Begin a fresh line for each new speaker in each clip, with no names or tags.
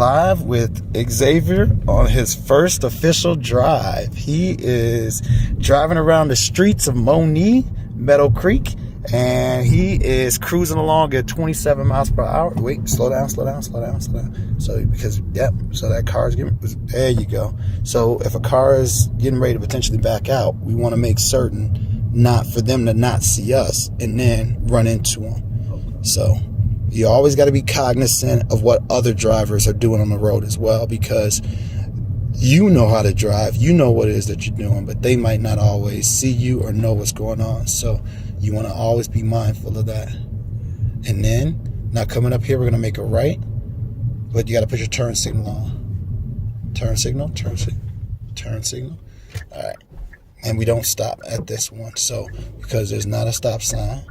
live with Xavier on his first official drive. He is driving around the streets of Monee, Meadow Creek, and he is cruising along at 27 miles per hour. Wait, slow down. So that car is getting, there you go. So if a car is getting ready to potentially back out, we want to make certain not for them to not see us and then run into them. So you always got to be cognizant of what other drivers are doing on the road as well, because you know how to drive, you know what it is that you're doing, but they might not always see you or know what's going on. So you want to always be mindful of that. And then, now coming up here, we're going to make a right, but you got to put your turn signal on. Turn signal. All right. And we don't stop at this one. So, because there's not a stop sign.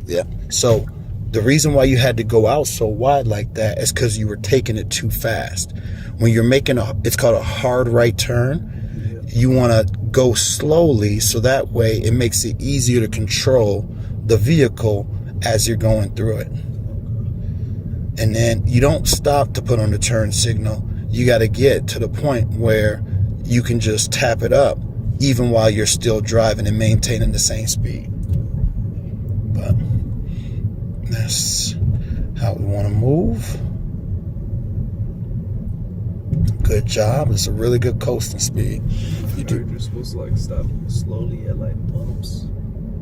Yeah. So the reason why you had to go out so wide like that is because you were taking it too fast. When you're making it's called a hard right turn, you want to go slowly so that way it makes it easier to control the vehicle as you're going through it. And then you don't stop to put on the turn signal. You got to get to the point where you can just tap it up even while you're still driving and maintaining the same speed. But that's how we want to move. Good job. It's a really good coasting speed.
You're supposed to like stop slowly at like bumps.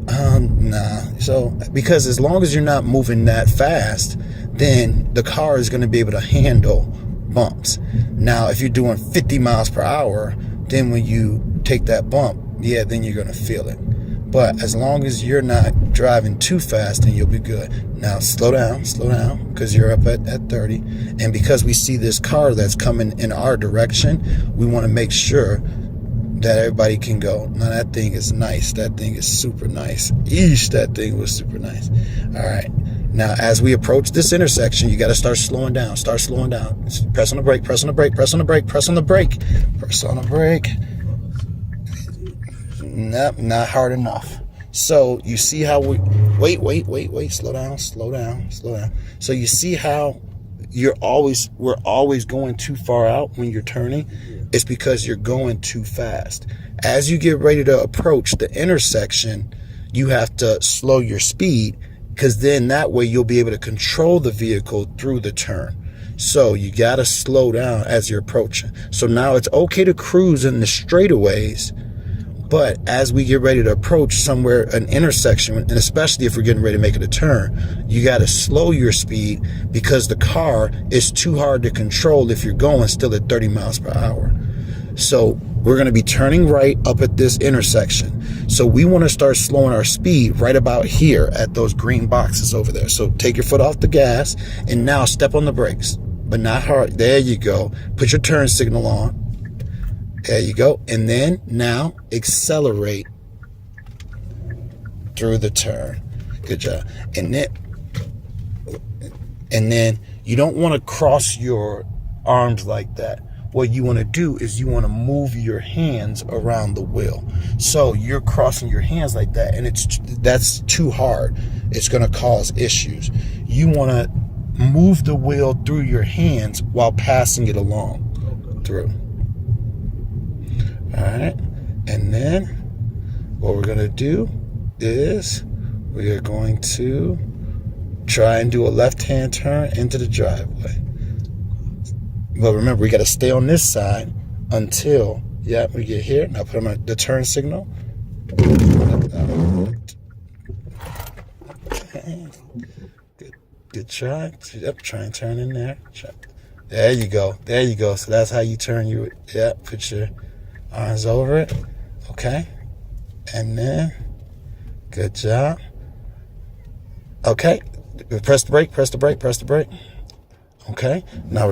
Nah. So because as long as you're not moving that fast, then the car is going to be able to handle bumps. Now, if you're doing 50 miles per hour, then when you take that bump, yeah, then you're going to feel it. But as long as you're not driving too fast, then you'll be good. Now, slow down, because you're up at 30. And because we see this car that's coming in our direction, we want to make sure that everybody can go. Now, that thing is nice. That thing is super nice. Eesh, that thing was super nice. All right. Now, as we approach this intersection, you got to start slowing down. Press on the brake, press on the brake. Nope, not hard enough. So you see how we wait, slow down. So you see how we're always going too far out when you're turning. It's because you're going too fast. As you get ready to approach the intersection, you have to slow your speed, because then that way you'll be able to control the vehicle through the turn. So you got to slow down as you're approaching. So now it's okay to cruise in the straightaways, but as we get ready to approach somewhere, an intersection, and especially if we're getting ready to make it a turn, you got to slow your speed, because the car is too hard to control if you're going still at 30 miles per hour. So we're going to be turning right up at this intersection. So we want to start slowing our speed right about here at those green boxes over there. So take your foot off the gas and now step on the brakes, but not hard. There you go. Put your turn signal on. There you go. And then now accelerate through the turn. Good job. And then you don't want to cross your arms like that. What you want to do is you want to move your hands around the wheel. So you're crossing your hands like that, and that's too hard. It's going to cause issues. You want to move the wheel through your hands while passing it along through. All right. And then what we're going to do is we are going to try and do a left-hand turn into the driveway. But remember, we got to stay on this side until, we get here. Now put on the turn signal. Okay. Good try. Yep, try and turn in there. There you go. So that's how you turn put your arms over it. Okay. And then, good job. Okay. Press the brake. Okay. Now